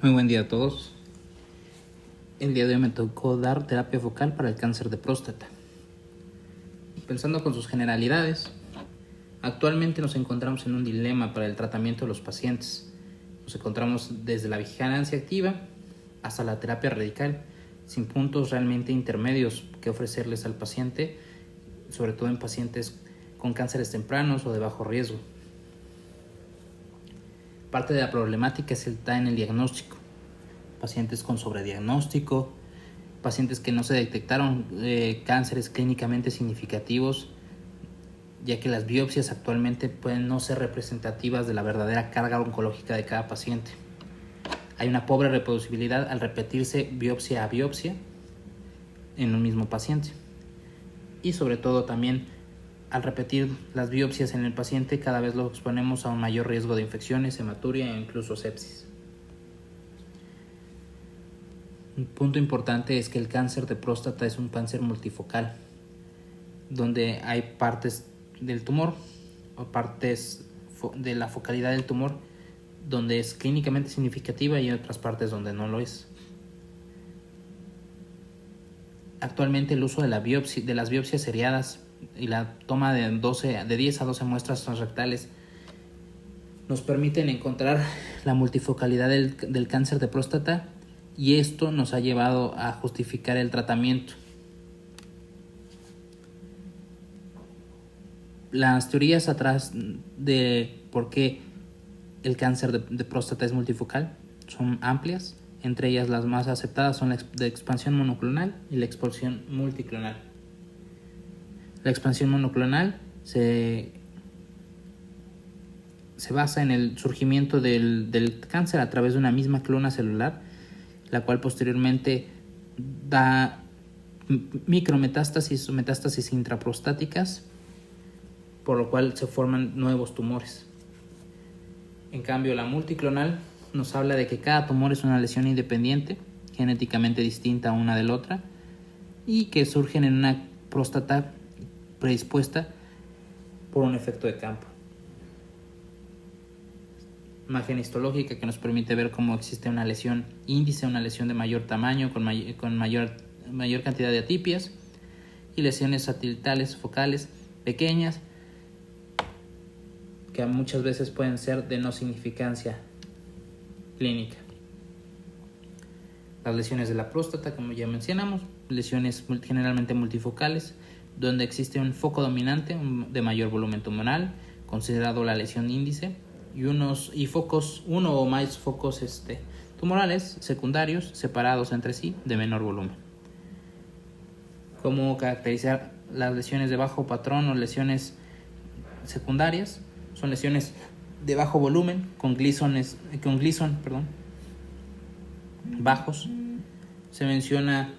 Muy buen día a todos. El día de hoy me tocó dar terapia focal para el cáncer de próstata. Pensando con sus generalidades, actualmente nos encontramos en un dilema para el tratamiento de los pacientes. Nos encontramos desde la vigilancia activa hasta la terapia radical, sin puntos realmente intermedios que ofrecerles al paciente, sobre todo en pacientes con cánceres tempranos o de bajo riesgo. Parte de la problemática está en el diagnóstico. Pacientes con sobrediagnóstico, pacientes que no se detectaron cánceres clínicamente significativos, ya que las biopsias actualmente pueden no ser representativas de la verdadera carga oncológica de cada paciente. Hay una pobre reproducibilidad al repetirse biopsia a biopsia en un mismo paciente. Y sobre todo también al repetir las biopsias en el paciente cada vez lo exponemos a un mayor riesgo de infecciones, hematuria e incluso sepsis. Un punto importante es que el cáncer de próstata es un cáncer multifocal, donde hay partes del tumor o partes de la focalidad del tumor donde es clínicamente significativa y otras partes donde no lo es. Actualmente el uso de las biopsias seriadas y la toma de 10 a 12 muestras transrectales nos permiten encontrar la multifocalidad del cáncer de próstata, y esto nos ha llevado a justificar el tratamiento. Las teorías atrás de por qué el cáncer de próstata es multifocal son amplias. Entre ellas las más aceptadas son la de expansión monoclonal y la expansión multiclonal. La expansión monoclonal se basa en el surgimiento del cáncer a través de una misma clona celular, la cual posteriormente da micrometástasis o metástasis intraprostáticas, por lo cual se forman nuevos tumores. En cambio, la multiclonal nos habla de que cada tumor es una lesión independiente, genéticamente distinta una de la otra, y que surgen en una próstata predispuesta por un efecto de campo. Imagen histológica que nos permite ver cómo existe una lesión índice, una lesión de mayor tamaño con mayor cantidad de atipias, y lesiones satelitales focales pequeñas que muchas veces pueden ser de no significancia clínica. Las lesiones de la próstata, como ya mencionamos, lesiones generalmente multifocales, donde existe un foco dominante de mayor volumen tumoral, considerado la lesión índice, y uno o más focos tumorales secundarios separados entre sí de menor volumen. ¿Cómo caracterizar las lesiones de bajo patrón o lesiones secundarias? Son lesiones de bajo volumen con Gleason bajos. Se menciona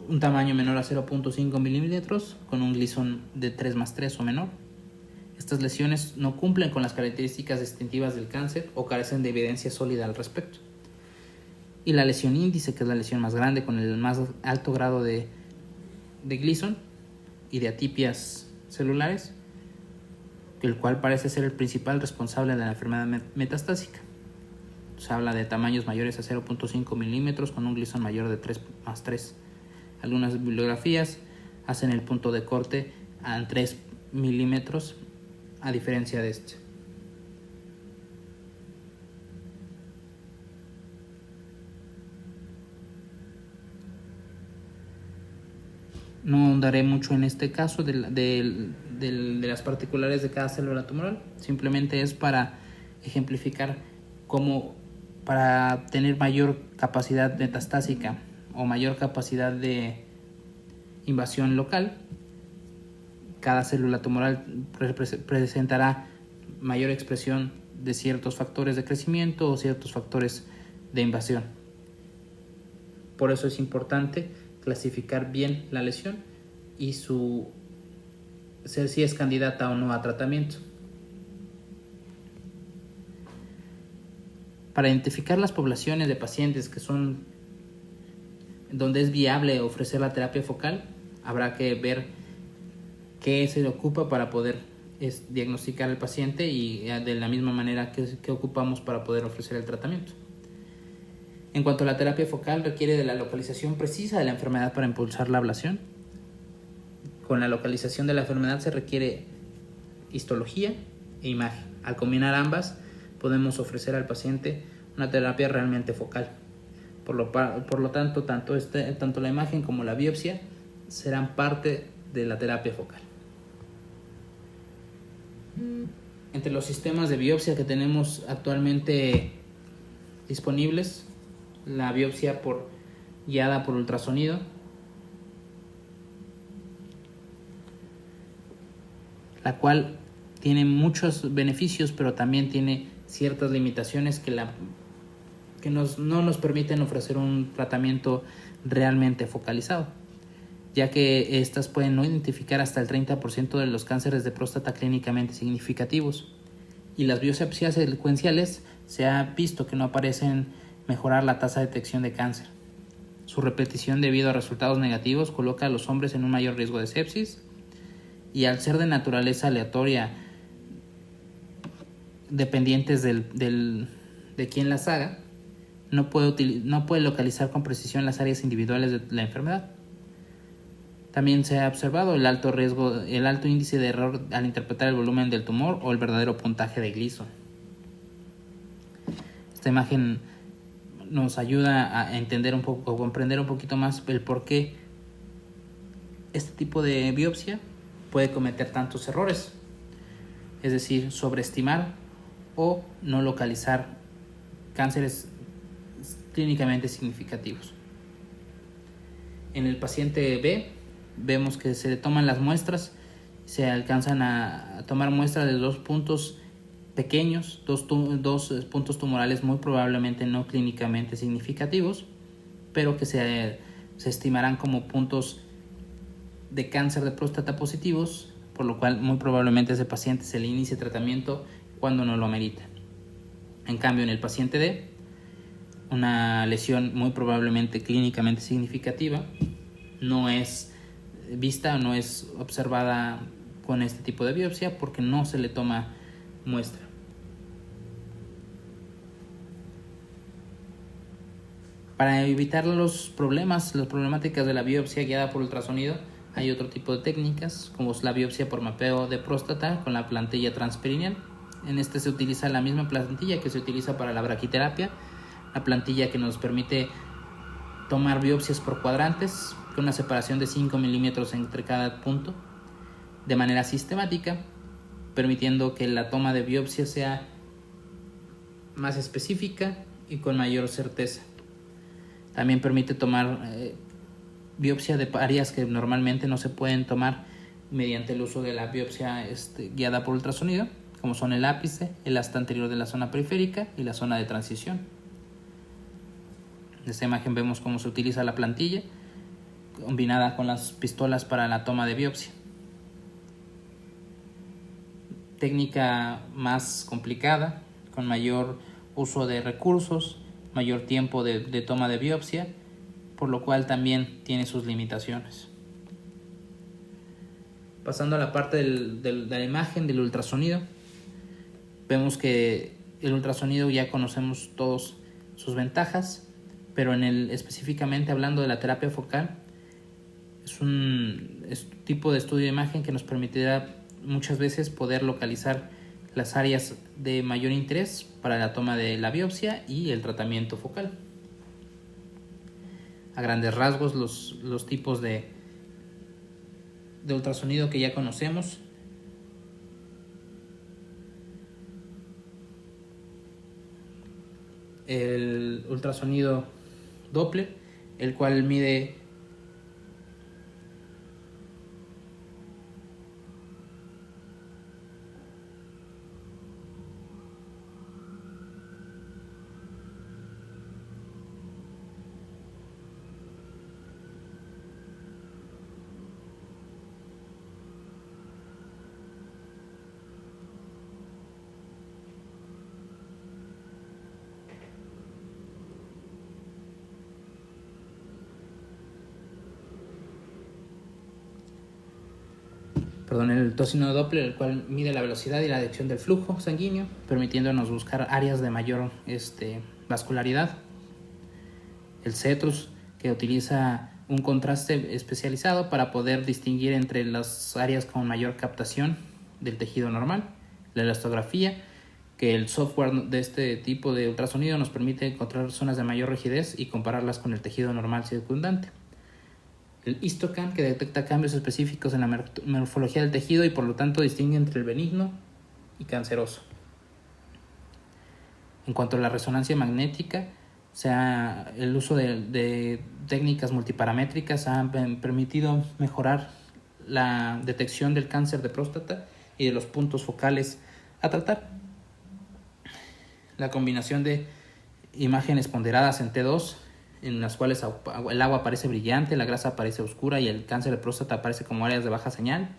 un tamaño menor a 0.5 milímetros con un Gleason de 3+3 o menor. Estas lesiones no cumplen con las características distintivas del cáncer o carecen de evidencia sólida al respecto. Y la lesión índice, que es la lesión más grande con el más alto grado de Gleason y de atipias celulares, el cual parece ser el principal responsable de la enfermedad metastásica. Se habla de tamaños mayores a 0.5 milímetros con un Gleason mayor de 3+3. Algunas bibliografías hacen el punto de corte a 3 milímetros, a diferencia de este. No ahondaré mucho en este caso de las particulares de cada célula tumoral. Simplemente es para ejemplificar cómo, para tener mayor capacidad metastásica o mayor capacidad de invasión local, cada célula tumoral presentará mayor expresión de ciertos factores de crecimiento o ciertos factores de invasión. Por eso es importante clasificar bien la lesión y si es candidata o no a tratamiento. Para identificar las poblaciones de pacientes donde es viable ofrecer la terapia focal, habrá que ver qué se le ocupa para poder es diagnosticar al paciente y de la misma manera que ocupamos para poder ofrecer el tratamiento. En cuanto a la terapia focal, requiere de la localización precisa de la enfermedad para impulsar la ablación. Con la localización de la enfermedad se requiere histología e imagen. Al combinar ambas, podemos ofrecer al paciente una terapia realmente focal. Por lo tanto, tanto la imagen como la biopsia serán parte de la terapia focal. Entre los sistemas de biopsia que tenemos actualmente disponibles, la biopsia guiada por ultrasonido, la cual tiene muchos beneficios, pero también tiene ciertas limitaciones que no nos permiten ofrecer un tratamiento realmente focalizado, ya que estas pueden no identificar hasta el 30% de los cánceres de próstata clínicamente significativos, y las biopsias secuenciales se ha visto que no parecen mejorar la tasa de detección de cáncer. Su repetición debido a resultados negativos coloca a los hombres en un mayor riesgo de sepsis, y al ser de naturaleza aleatoria, dependientes de quien las haga, no puede localizar con precisión las áreas individuales de la enfermedad. También se ha observado el alto índice de error al interpretar el volumen del tumor o el verdadero puntaje de Gleason. Esta imagen nos ayuda a entender un poco o comprender un poquito más el por qué este tipo de biopsia puede cometer tantos errores, es decir, sobreestimar o no localizar cánceres clínicamente significativos. En el paciente B vemos que se toman las muestras, se alcanzan a tomar muestras de 2 puntos pequeños, dos puntos tumorales muy probablemente no clínicamente significativos, pero que se estimarán como puntos de cáncer de próstata positivos, por lo cual muy probablemente a ese paciente se le inicie tratamiento cuando no lo amerita. En cambio, en el paciente D, una lesión muy probablemente clínicamente significativa no es vista o no es observada con este tipo de biopsia porque no se le toma muestra. Para evitar las problemáticas de la biopsia guiada por ultrasonido, hay otro tipo de técnicas, como es la biopsia por mapeo de próstata con la plantilla transperineal. En este se utiliza la misma plantilla que se utiliza para la braquiterapia, la plantilla que nos permite tomar biopsias por cuadrantes con una separación de 5 milímetros entre cada punto, de manera sistemática, permitiendo que la toma de biopsia sea más específica y con mayor certeza. También permite tomar biopsia de áreas que normalmente no se pueden tomar mediante el uso de la biopsia guiada por ultrasonido, como son el ápice, el asta anterior de la zona periférica y la zona de transición. En esta imagen vemos cómo se utiliza la plantilla combinada con las pistolas para la toma de biopsia. Técnica más complicada, con mayor uso de recursos, mayor tiempo de toma de biopsia, por lo cual también tiene sus limitaciones. Pasando a la parte de la imagen del ultrasonido, vemos que el ultrasonido ya conocemos todos sus ventajas, pero específicamente hablando de la terapia focal, es un tipo de estudio de imagen que nos permitirá muchas veces poder localizar las áreas de mayor interés para la toma de la biopsia y el tratamiento focal. A grandes rasgos, los tipos de ultrasonido que ya conocemos: el ultrasonido Doppler, el cual mide el tocino Doppler, el cual mide la velocidad y la dirección del flujo sanguíneo, permitiéndonos buscar áreas de mayor vascularidad. El Cetrus, que utiliza un contraste especializado para poder distinguir entre las áreas con mayor captación del tejido normal. La elastografía, que el software de este tipo de ultrasonido nos permite encontrar zonas de mayor rigidez y compararlas con el tejido normal circundante. El Histocam, que detecta cambios específicos en la morfología del tejido y por lo tanto distingue entre el benigno y canceroso. En cuanto a la resonancia magnética, el uso de técnicas multiparamétricas ha permitido mejorar la detección del cáncer de próstata y de los puntos focales a tratar. La combinación de imágenes ponderadas en T2, en las cuales el agua aparece brillante, la grasa aparece oscura y el cáncer de próstata aparece como áreas de baja señal.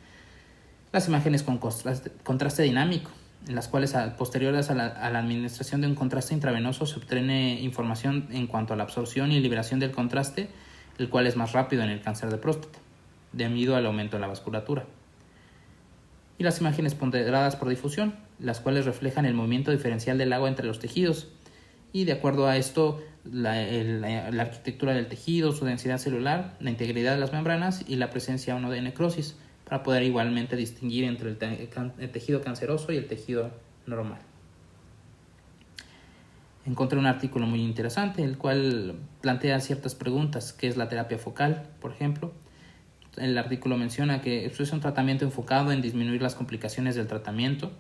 Las imágenes con contraste dinámico, en las cuales posteriores a la administración de un contraste intravenoso se obtiene información en cuanto a la absorción y liberación del contraste, el cual es más rápido en el cáncer de próstata, debido al aumento de la vasculatura. Y las imágenes ponderadas por difusión, las cuales reflejan el movimiento diferencial del agua entre los tejidos, y de acuerdo a esto la arquitectura del tejido, su densidad celular, la integridad de las membranas y la presencia o no de necrosis, para poder igualmente distinguir entre el tejido canceroso y el tejido normal. Encontré un artículo muy interesante, el cual plantea ciertas preguntas, ¿qué es la terapia focal, por ejemplo? El artículo menciona que esto es un tratamiento enfocado en disminuir las complicaciones del tratamiento,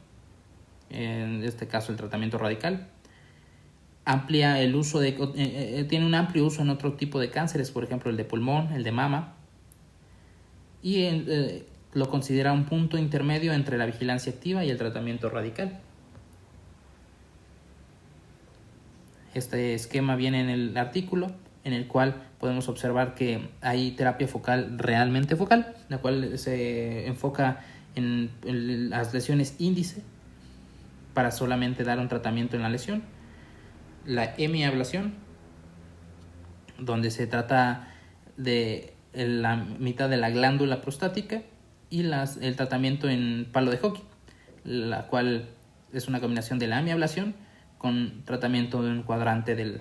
en este caso el tratamiento radical. Amplía el uso tiene un amplio uso en otro tipo de cánceres, por ejemplo el de pulmón, el de mama, y lo considera un punto intermedio entre la vigilancia activa y el tratamiento radical. Este esquema viene en el artículo, en el cual podemos observar que hay terapia focal realmente focal, la cual se enfoca en las lesiones índice para solamente dar un tratamiento en la lesión. La hemiablación, donde se trata de la mitad de la glándula prostática, y el tratamiento en palo de hockey, la cual es una combinación de la hemiablación con tratamiento de un cuadrante de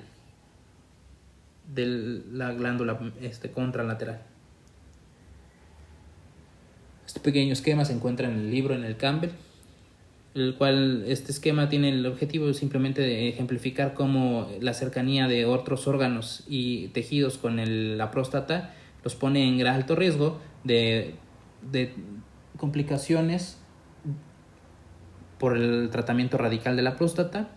la glándula contralateral. Este pequeño esquema se encuentra en el libro, en el Campbell, el cual este esquema tiene el objetivo simplemente de ejemplificar cómo la cercanía de otros órganos y tejidos con la próstata los pone en alto riesgo de complicaciones por el tratamiento radical de la próstata,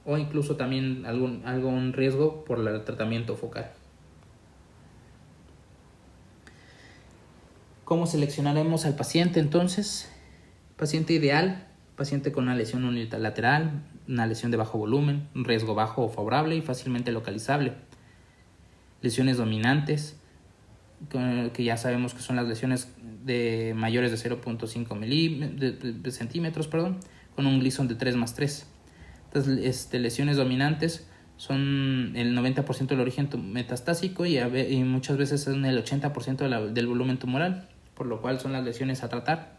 o incluso también algún riesgo por el tratamiento focal. ¿Cómo seleccionaremos al paciente entonces? Paciente ideal, paciente con una lesión unilateral, una lesión de bajo volumen, un riesgo bajo o favorable y fácilmente localizable. Lesiones dominantes, que ya sabemos que son las lesiones de mayores de 0.5 centímetros, con un Gleason de 3+3. Estas lesiones dominantes son el 90% del origen metastásico y muchas veces son el 80% del volumen tumoral, por lo cual son las lesiones a tratar,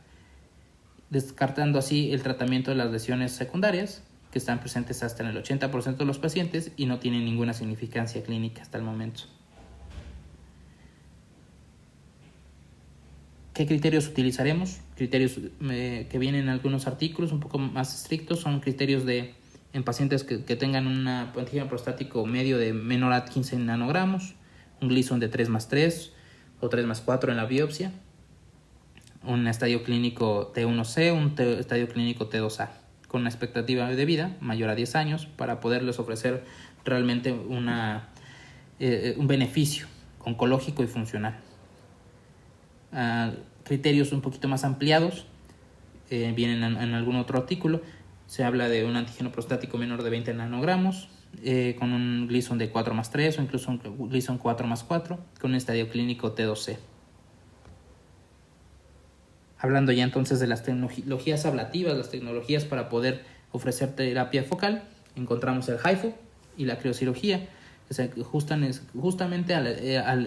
descartando así el tratamiento de las lesiones secundarias, que están presentes hasta en el 80% de los pacientes y no tienen ninguna significancia clínica hasta el momento. ¿Qué criterios utilizaremos? Criterios que vienen en algunos artículos un poco más estrictos son criterios en pacientes que tengan un antígeno prostático medio de menor a 15 nanogramos, un Gleason de 3+3 o 3+4 en la biopsia, un estadio clínico T1C, un estadio clínico T2A, con una expectativa de vida mayor a 10 años para poderles ofrecer realmente un beneficio oncológico y funcional. Criterios un poquito más ampliados vienen en algún otro artículo. Se habla de un antígeno prostático menor de 20 nanogramos, con un Gleason de 4+3 o incluso un Gleason 4+4 con un estadio clínico T2C. Hablando ya entonces de las tecnologías ablativas, las tecnologías para poder ofrecer terapia focal, encontramos el HIFU y la criocirugía, que se ajustan justamente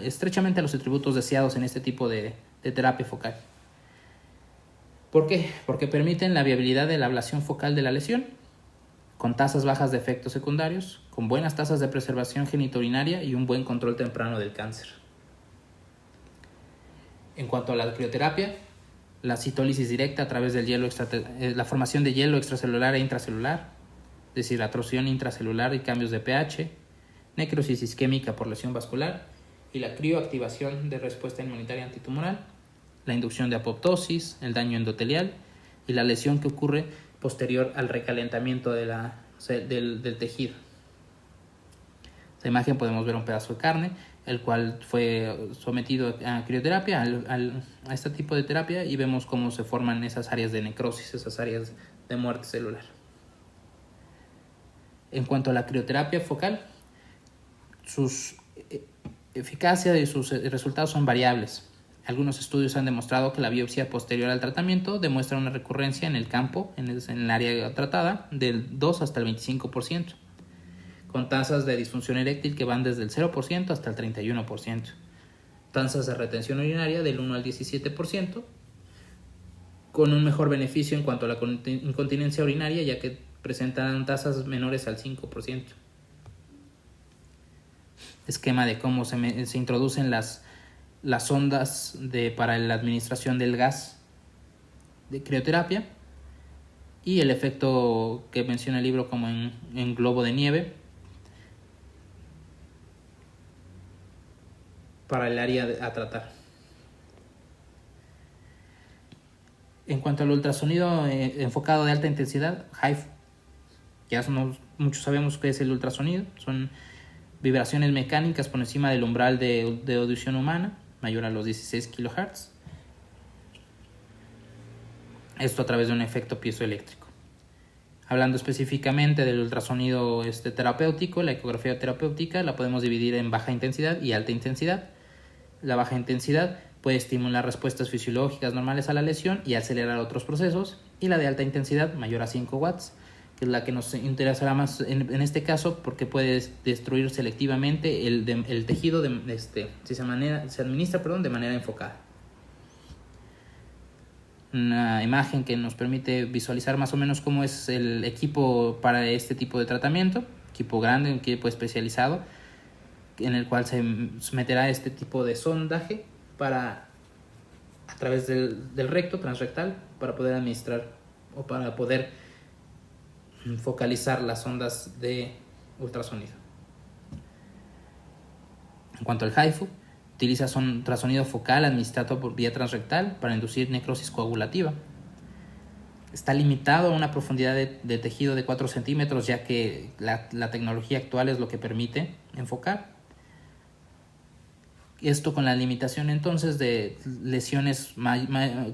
estrechamente a los atributos deseados en este tipo de terapia focal. ¿Por qué? Porque permiten la viabilidad de la ablación focal de la lesión, con tasas bajas de efectos secundarios, con buenas tasas de preservación genitourinaria y un buen control temprano del cáncer. En cuanto a la crioterapia, la citólisis directa a través del hielo la formación de hielo extracelular e intracelular, deshidratación intracelular y cambios de pH, necrosis isquémica por lesión vascular y la crioactivación de respuesta inmunitaria antitumoral, la inducción de apoptosis, el daño endotelial y la lesión que ocurre posterior al recalentamiento del tejido. En esta imagen podemos ver un pedazo de carne, el cual fue sometido a crioterapia, a este tipo de terapia, y vemos cómo se forman esas áreas de necrosis, esas áreas de muerte celular. En cuanto a la crioterapia focal, sus eficacia y sus resultados son variables. Algunos estudios han demostrado que la biopsia posterior al tratamiento demuestra una recurrencia en el campo, en el área tratada, del 2 hasta el 25%, con tasas de disfunción eréctil que van desde el 0% hasta el 31%, tasas de retención urinaria del 1 al 17%, con un mejor beneficio en cuanto a la incontinencia urinaria, ya que presentan tasas menores al 5%. Esquema de cómo se introducen las ondas para la administración del gas de crioterapia y el efecto que menciona el libro como en globo de nieve para el área a tratar. En cuanto al ultrasonido enfocado de alta intensidad, HIFU, muchos sabemos qué es el ultrasonido, son vibraciones mecánicas por encima del umbral de audición humana, mayor a los 16 kHz. Esto a través de un efecto piezoeléctrico. Hablando específicamente del ultrasonido terapéutico, la ecografía terapéutica la podemos dividir en baja intensidad y alta intensidad. La baja intensidad puede estimular respuestas fisiológicas normales a la lesión y acelerar otros procesos, y la de alta intensidad, mayor a 5 watts, que es la que nos interesará más en este caso, porque puede destruir selectivamente el tejido si se administra de manera enfocada. Una imagen que nos permite visualizar más o menos cómo es el equipo para este tipo de tratamiento, equipo grande, un equipo especializado, en el cual se meterá este tipo de sondaje a través del recto transrectal para poder administrar o para poder focalizar las ondas de ultrasonido. En cuanto al HIFU, utiliza ultrasonido focal administrado por vía transrectal para inducir necrosis coagulativa. Está limitado a una profundidad de tejido de 4 centímetros, ya que la tecnología actual es lo que permite enfocar. Esto con la limitación entonces de lesiones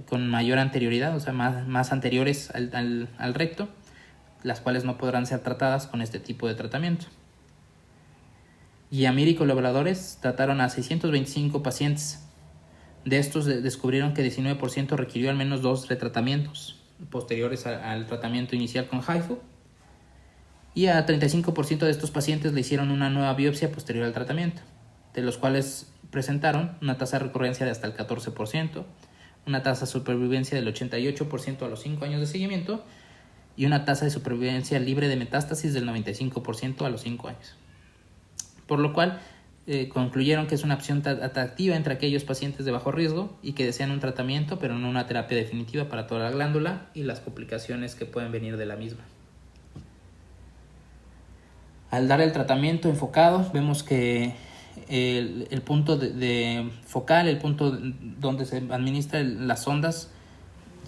con mayor anterioridad, o sea, más anteriores al recto, las cuales no podrán ser tratadas con este tipo de tratamiento. Yamir y colaboradores trataron a 625 pacientes. De estos descubrieron que 19% requirió al menos 2 retratamientos posteriores al tratamiento inicial con HIFU, y a 35% de estos pacientes le hicieron una nueva biopsia posterior al tratamiento, de los cuales presentaron una tasa de recurrencia de hasta el 14%, una tasa de supervivencia del 88% a los 5 años de seguimiento y una tasa de supervivencia libre de metástasis del 95% a los 5 años. Por lo cual concluyeron que es una opción atractiva entre aquellos pacientes de bajo riesgo y que desean un tratamiento, pero no una terapia definitiva para toda la glándula y las complicaciones que pueden venir de la misma. Al dar el tratamiento enfocado, vemos que el punto de focal, el punto donde se administran las ondas,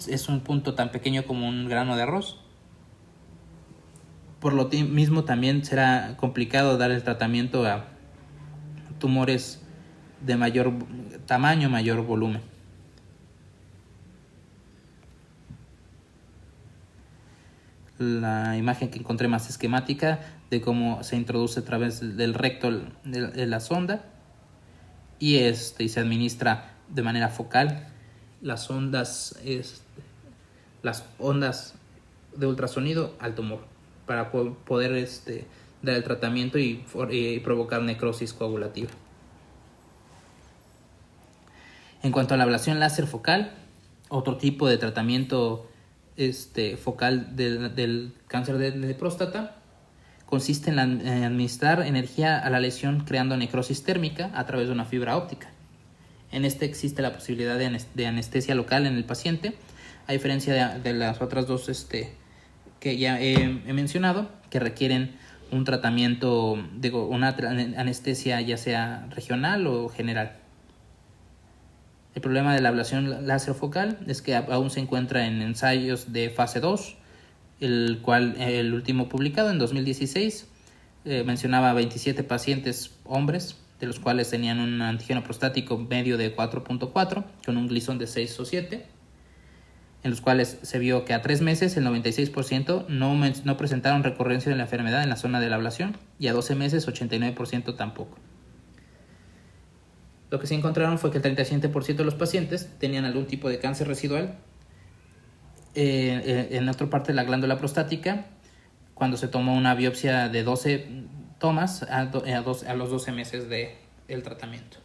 es un punto tan pequeño como un grano de arroz. Por lo mismo también será complicado dar el tratamiento a tumores de mayor tamaño, mayor volumen. La imagen que encontré más esquemática de cómo se introduce a través del recto de la sonda y se administra de manera focal las ondas de ultrasonido al tumor para poder dar el tratamiento y provocar necrosis coagulativa. En cuanto a la ablación láser focal, Otro tipo de tratamiento focal del cáncer de próstata consiste en administrar energía a la lesión creando necrosis térmica a través de una fibra óptica. En este existe la posibilidad de anestesia local en el paciente, a diferencia de las otras dos que ya he mencionado, que requieren un tratamiento, una anestesia ya sea regional o general. El problema de la ablación láser focal es que aún se encuentra en ensayos de fase 2, el último publicado en 2016 mencionaba 27 pacientes hombres, de los cuales tenían un antígeno prostático medio de 4.4 con un Gleason de 6 o 7, en los cuales se vio que a 3 meses el 96% no presentaron recurrencia de la enfermedad en la zona de la ablación y a 12 meses 89% tampoco. Lo que se encontraron fue que el 37% de los pacientes tenían algún tipo de cáncer residual en otra parte de la glándula prostática cuando se tomó una biopsia de 12 tomas a los 12 meses del tratamiento.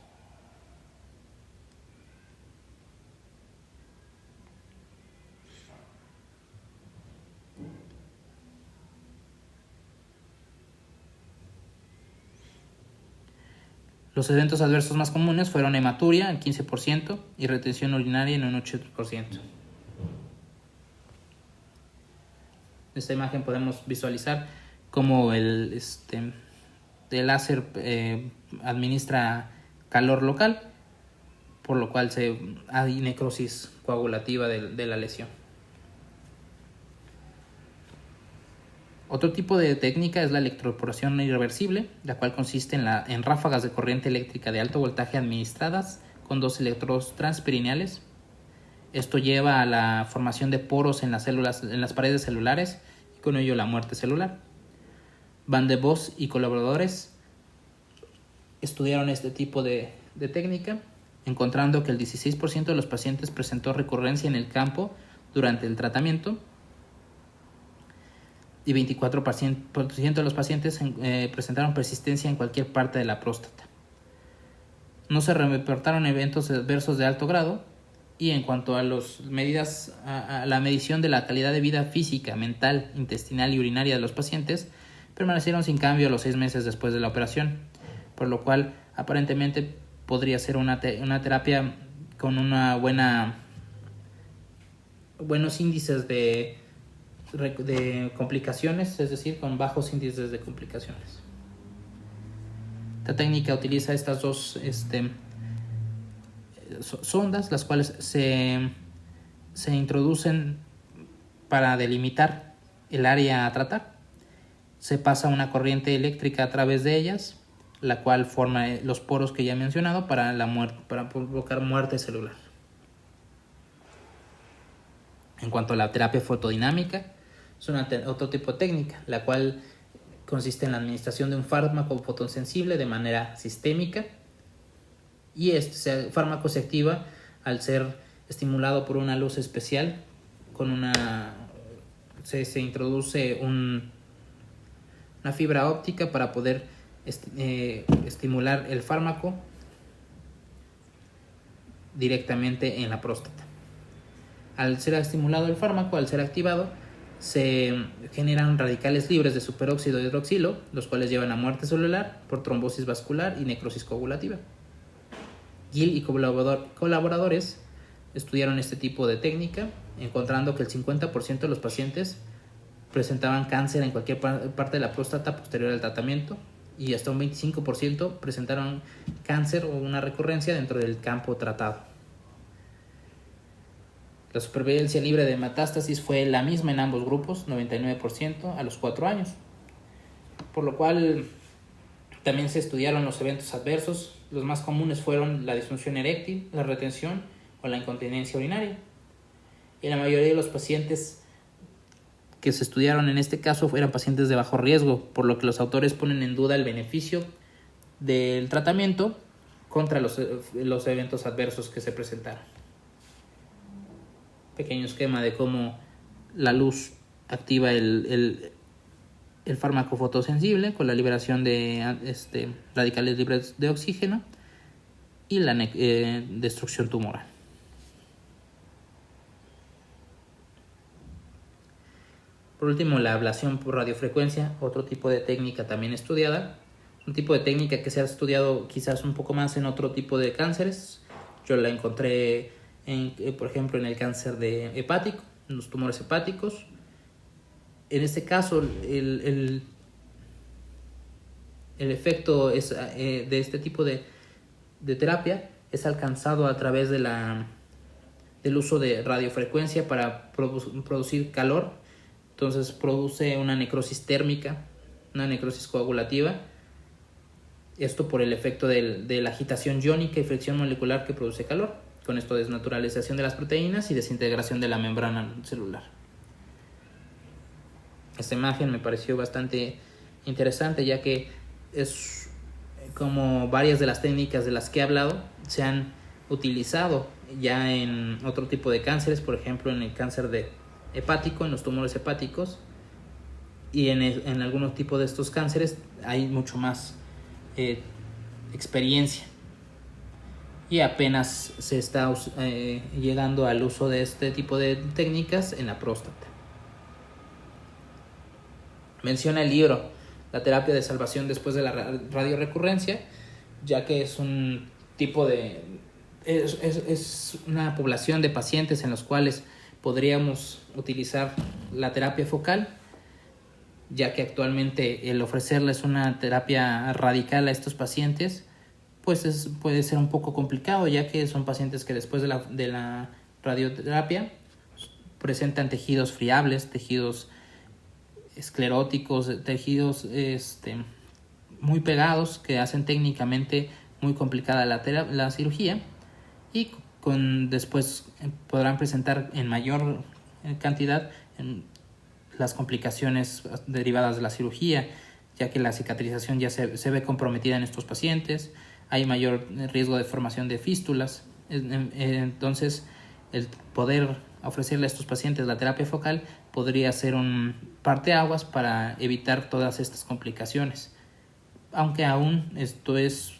Los eventos adversos más comunes fueron hematuria, el 15%, y retención urinaria en un 8%. En esta imagen podemos visualizar cómo el láser administra calor local, por lo cual hay necrosis coagulativa de la lesión. Otro tipo de técnica es la electroporación irreversible, la cual consiste en ráfagas de corriente eléctrica de alto voltaje administradas con 2 electrodos transperineales. Esto lleva a la formación de poros en las paredes celulares y con ello la muerte celular. Van de Bos y colaboradores estudiaron este tipo de técnica, encontrando que el 16% de los pacientes presentó recurrencia en el campo durante el tratamiento y 24% de los pacientes presentaron persistencia en cualquier parte de la próstata. No se reportaron eventos adversos de alto grado, y en cuanto a la medición de la calidad de vida física, mental, intestinal y urinaria de los pacientes, permanecieron sin cambio a los 6 meses después de la operación, por lo cual aparentemente podría ser una terapia con buenos índices de complicaciones, es decir, con bajos índices de complicaciones. Esta técnica utiliza estas dos sondas, las cuales se introducen para delimitar el área a tratar. Se pasa una corriente eléctrica a través de ellas, la cual forma los poros que ya he mencionado para provocar muerte celular. En cuanto a la terapia fotodinámica, es otro tipo de técnica, la cual consiste en la administración de un fármaco fotosensible de manera sistémica, y este fármaco se activa al ser estimulado por una luz especial. Se introduce una fibra óptica para poder estimular el fármaco directamente en la próstata. Al ser estimulado el fármaco, al ser activado, se generan radicales libres de superóxido de hidroxilo, los cuales llevan a muerte celular por trombosis vascular y necrosis coagulativa. Gill y colaboradores estudiaron este tipo de técnica, encontrando que el 50% de los pacientes presentaban cáncer en cualquier parte de la próstata posterior al tratamiento, y hasta un 25% presentaron cáncer o una recurrencia dentro del campo tratado. La supervivencia libre de metástasis fue la misma en ambos grupos, 99% a los 4 años, por lo cual también se estudiaron los eventos adversos. Los más comunes fueron la disfunción eréctil, la retención o la incontinencia urinaria. Y la mayoría de los pacientes que se estudiaron en este caso eran pacientes de bajo riesgo, por lo que los autores ponen en duda el beneficio del tratamiento contra los eventos adversos que se presentaron. Pequeño esquema de cómo la luz activa el fármaco fotosensible con la liberación de radicales libres de oxígeno y la destrucción tumoral. Por último, la ablación por radiofrecuencia, otro tipo de técnica también estudiada. Un tipo de técnica que se ha estudiado quizás un poco más en otro tipo de cánceres. Yo la encontré, por ejemplo, en el cáncer hepático, en los tumores hepáticos. En este caso, el efecto de este tipo de terapia es alcanzado a través del uso de radiofrecuencia para producir calor. Entonces produce una necrosis térmica, una necrosis coagulativa. Esto por el efecto de la agitación iónica y fricción molecular que produce calor. Con esto, desnaturalización de las proteínas y desintegración de la membrana celular. Esta imagen me pareció bastante interesante, ya que es como varias de las técnicas de las que he hablado se han utilizado ya en otro tipo de cánceres, por ejemplo en el cáncer hepático, en los tumores hepáticos, y en algunos tipos de estos cánceres hay mucho más experiencia y apenas se está llegando al uso de este tipo de técnicas en la próstata. Menciona el libro La terapia de salvación después de la radiorecurrencia, ya que es un tipo de... Es una población de pacientes en los cuales podríamos utilizar la terapia focal, ya que actualmente el ofrecerles una terapia radical a estos pacientes pues puede ser un poco complicado, ya que son pacientes que después de la radioterapia presentan tejidos friables, tejidos escleróticos, tejidos muy pegados, que hacen técnicamente muy complicada la cirugía, y después podrán presentar en mayor cantidad las complicaciones derivadas de la cirugía, ya que la cicatrización ya se ve comprometida en estos pacientes. Hay mayor riesgo de formación de fístulas. Entonces, el poder ofrecerle a estos pacientes la terapia focal podría ser un parteaguas para evitar todas estas complicaciones, aunque aún esto es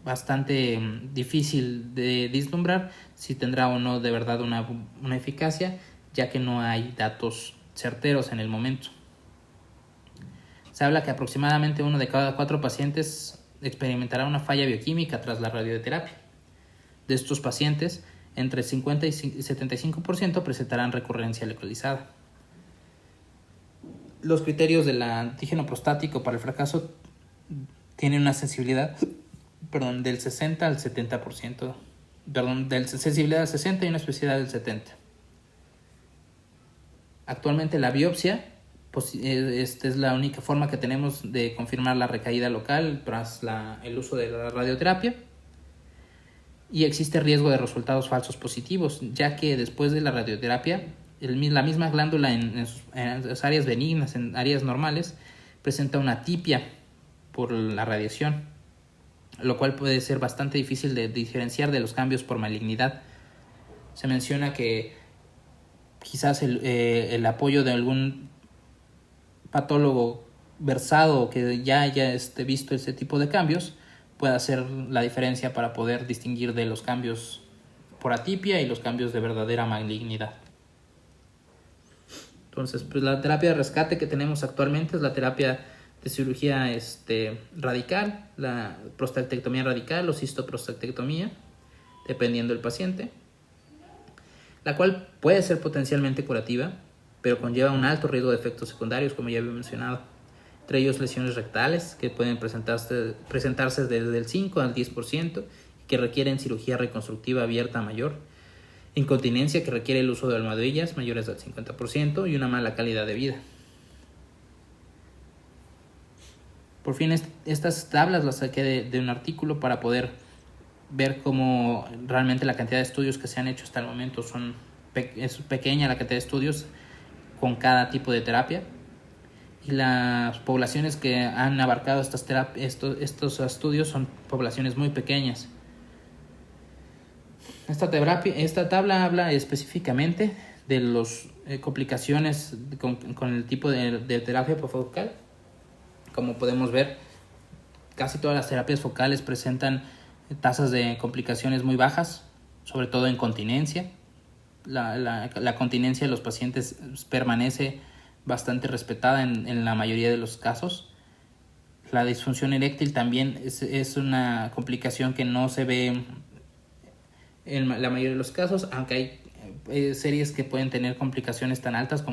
bastante difícil de vislumbrar si tendrá o no de verdad una eficacia, ya que no hay datos certeros en el momento. Se habla que aproximadamente 1 de cada 4 pacientes experimentará una falla bioquímica tras la radioterapia. De estos pacientes, entre 50 y 75% presentarán recurrencia localizada. Los criterios del antígeno prostático para el fracaso tienen una sensibilidad del 60 al 70%, de sensibilidad del 60 y una especificidad del 70%. Actualmente la biopsia esta es la única forma que tenemos de confirmar la recaída local tras el uso de la radioterapia, y existe riesgo de resultados falsos positivos, ya que después de la radioterapia la misma glándula en las áreas benignas, en áreas normales, presenta una atipia por la radiación, lo cual puede ser bastante difícil de diferenciar de los cambios por malignidad. Se menciona que quizás el apoyo de algún patólogo versado que ya haya visto ese tipo de cambios puede hacer la diferencia para poder distinguir de los cambios por atipia y los cambios de verdadera malignidad. Entonces, pues la terapia de rescate que tenemos actualmente es la terapia de cirugía radical, la prostatectomía radical o cistoprostatectomía, dependiendo del paciente, la cual puede ser potencialmente curativa, pero conlleva un alto riesgo de efectos secundarios, como ya había mencionado, entre ellos lesiones rectales que pueden presentarse desde el 5 al 10% y que requieren cirugía reconstructiva abierta mayor, incontinencia que requiere el uso de almohadillas mayores al 50% y una mala calidad de vida. Por fin, estas tablas las saqué de un artículo para poder ver cómo realmente la cantidad de estudios que se han hecho hasta el momento es pequeña, la cantidad de estudios con cada tipo de terapia, y las poblaciones que han abarcado estos estudios son poblaciones muy pequeñas. Esta tabla habla específicamente de las complicaciones con el tipo de terapia focal. Como podemos ver, casi todas las terapias focales presentan tasas de complicaciones muy bajas, sobre todo en continencia. La continencia de los pacientes permanece bastante respetada en la mayoría de los casos. La disfunción eréctil también es una complicación que no se ve en la mayoría de los casos, aunque hay series que pueden tener complicaciones tan altas,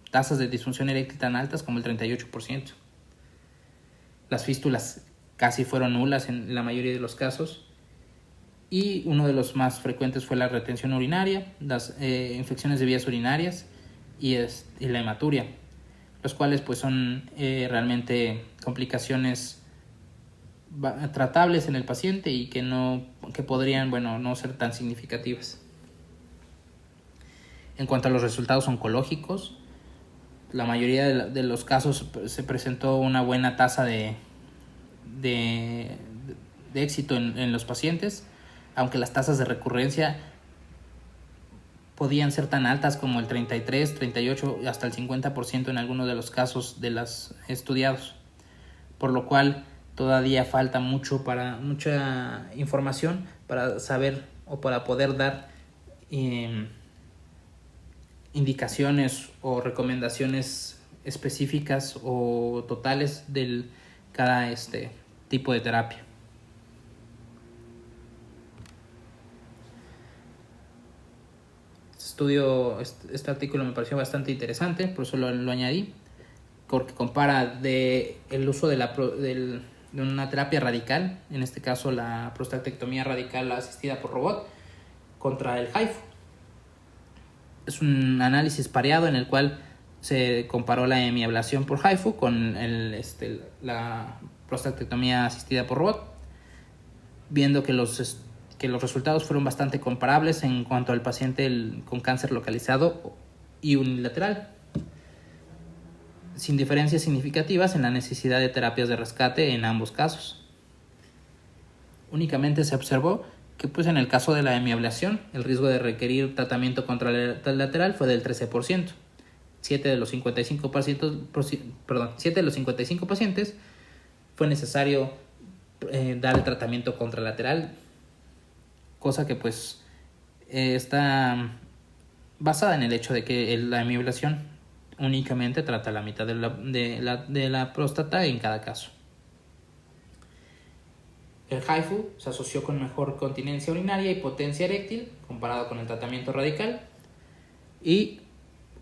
tasas de disfunción eréctil tan altas como el 38%. Las fístulas casi fueron nulas en la mayoría de los casos. Y uno de los más frecuentes fue la retención urinaria, las infecciones de vías urinarias y la hematuria, los cuales pues son realmente complicaciones tratables en el paciente y que podrían no ser tan significativas. En cuanto a los resultados oncológicos, la mayoría de los casos se presentó una buena tasa de éxito en los pacientes, aunque las tasas de recurrencia podían ser tan altas como el 33, 38 hasta el 50% en algunos de los casos de los estudiados, por lo cual todavía falta mucha información para saber o para poder dar indicaciones o recomendaciones específicas o totales de cada tipo de terapia. Este artículo me pareció bastante interesante, por eso lo añadí, porque compara el uso de una terapia radical, en este caso la prostatectomía radical asistida por robot, contra el HIFU. Es un análisis pareado en el cual se comparó la hemiablación por HIFU con la prostatectomía asistida por robot, viendo que los resultados fueron bastante comparables en cuanto al paciente con cáncer localizado y unilateral, sin diferencias significativas en la necesidad de terapias de rescate en ambos casos. Únicamente se observó que en el caso de la hemiablación el riesgo de requerir tratamiento contralateral fue del 13%. 7 de los 55 pacientes fue necesario dar el tratamiento contralateral, cosa que está basada en el hecho de que la hemiablación únicamente trata la mitad de la próstata en cada caso. El HIFU se asoció con mejor continencia urinaria y potencia eréctil comparado con el tratamiento radical, y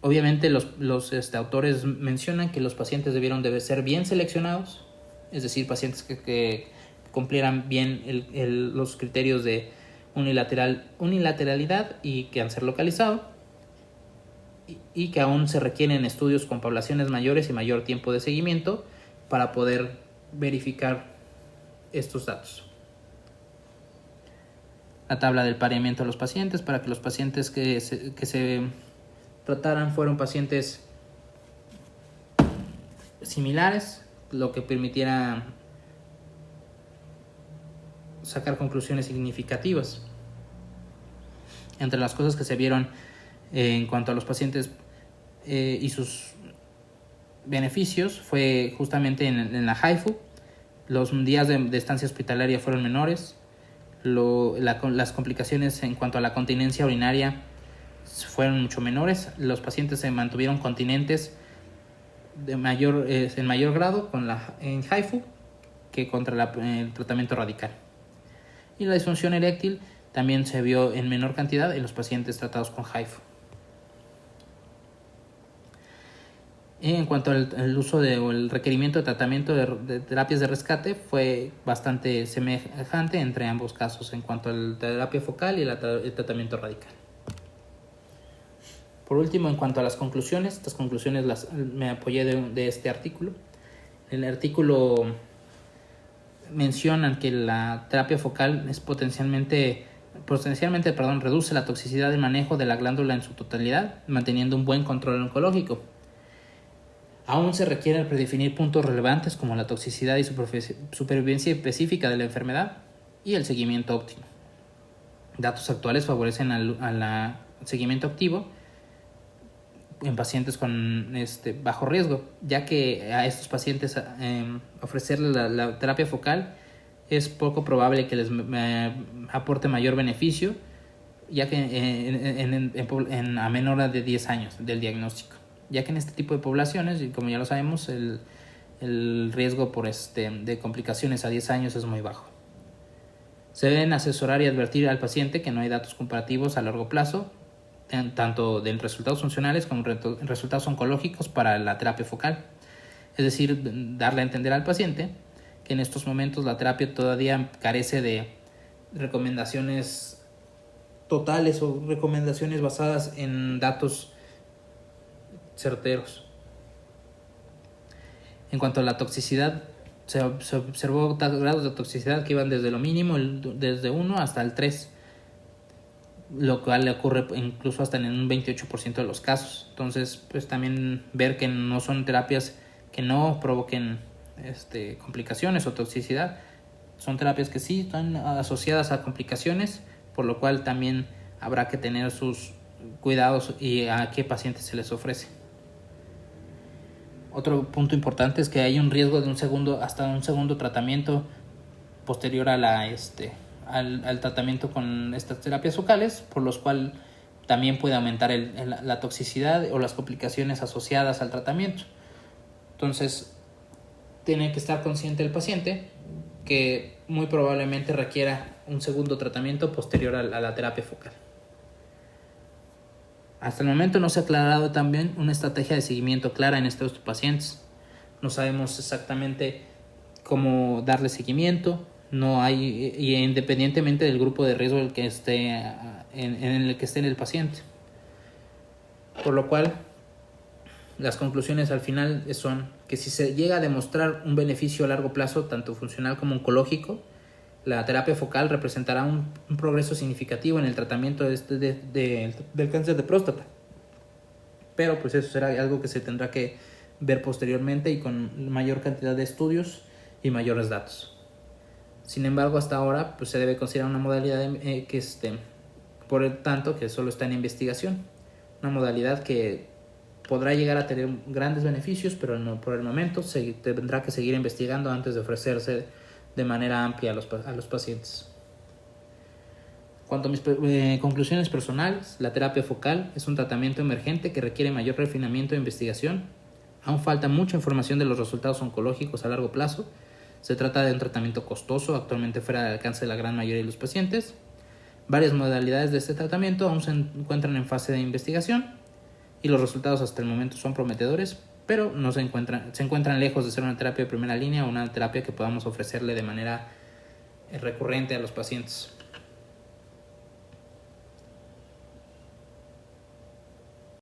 obviamente los autores mencionan que los pacientes debieron de ser bien seleccionados, es decir, pacientes que cumplieran bien los criterios de unilateralidad y cáncer localizado, y que aún se requieren estudios con poblaciones mayores y mayor tiempo de seguimiento para poder verificar estos datos. La tabla del pareamiento de los pacientes, para que los pacientes que se trataran fueron pacientes similares, lo que permitiera sacar conclusiones significativas. Entre las cosas que se vieron en cuanto a los pacientes y sus beneficios fue justamente en la HIFU, los días de estancia hospitalaria fueron menores, las complicaciones en cuanto a la continencia urinaria fueron mucho menores, los pacientes se mantuvieron continentes en mayor grado en HIFU que contra el tratamiento radical. Y la disfunción eréctil también se vio en menor cantidad en los pacientes tratados con HIFU. En cuanto al uso o el requerimiento de tratamiento de terapias de rescate, fue bastante semejante entre ambos casos en cuanto a la terapia focal y el tratamiento radical. Por último, en cuanto a las conclusiones, estas conclusiones me apoyé de este artículo. El artículo mencionan que la terapia focal es potencialmente reduce la toxicidad del manejo de la glándula en su totalidad, manteniendo un buen control oncológico. Aún se requiere predefinir puntos relevantes como la toxicidad y supervivencia específica de la enfermedad y el seguimiento óptimo. Datos actuales favorecen al seguimiento activo en pacientes con bajo riesgo, ya que a estos pacientes ofrecerles la terapia focal es poco probable que les aporte mayor beneficio, ya que a menor de 10 años del diagnóstico. ya que en este tipo de poblaciones, y como ya lo sabemos, el riesgo de complicaciones a 10 años es muy bajo. Se deben asesorar y advertir al paciente que no hay datos comparativos a largo plazo, tanto de resultados funcionales como resultados oncológicos para la terapia focal. Es decir, darle a entender al paciente que en estos momentos la terapia todavía carece de recomendaciones totales o recomendaciones basadas en datos certeros. En cuanto a la toxicidad, se observó grados de toxicidad que iban desde lo mínimo, desde 1 hasta el 3, lo cual le ocurre incluso hasta en un 28% de los casos. Entonces, pues también ver que no son terapias que no provoquen complicaciones o toxicidad. Son terapias que sí están asociadas a complicaciones, por lo cual también habrá que tener sus cuidados y a qué pacientes se les ofrece. Otro punto importante es que hay un riesgo de un segundo tratamiento posterior a al tratamiento con estas terapias focales, por los cuales también puede aumentar la toxicidad o las complicaciones asociadas al tratamiento. Entonces, tiene que estar consciente el paciente que muy probablemente requiera un segundo tratamiento posterior a la terapia focal. Hasta el momento no se ha aclarado también una estrategia de seguimiento clara en estos pacientes. No sabemos exactamente cómo darle seguimiento, no hay, y independientemente del grupo de riesgo en el que esté en el paciente. Por lo cual, las conclusiones al final son que si se llega a demostrar un beneficio a largo plazo, tanto funcional como oncológico, la terapia focal representará un progreso significativo en el tratamiento del cáncer de próstata. Pero pues eso será algo que se tendrá que ver posteriormente y con mayor cantidad de estudios y mayores datos. Sin embargo, hasta ahora pues se debe considerar una modalidad por el tanto que solo está en investigación. Una modalidad que podrá llegar a tener grandes beneficios, pero no, por el momento se tendrá que seguir investigando antes de ofrecerse de manera amplia a los pacientes. Cuanto a mis conclusiones personales, la terapia focal es un tratamiento emergente que requiere mayor refinamiento e investigación. Aún falta mucha información de los resultados oncológicos a largo plazo. Se trata de un tratamiento costoso, actualmente fuera del alcance de la gran mayoría de los pacientes. Varias modalidades de este tratamiento aún se encuentran en fase de investigación y los resultados hasta el momento son prometedores, pero no se encuentran lejos de ser una terapia de primera línea o una terapia que podamos ofrecerle de manera recurrente a los pacientes.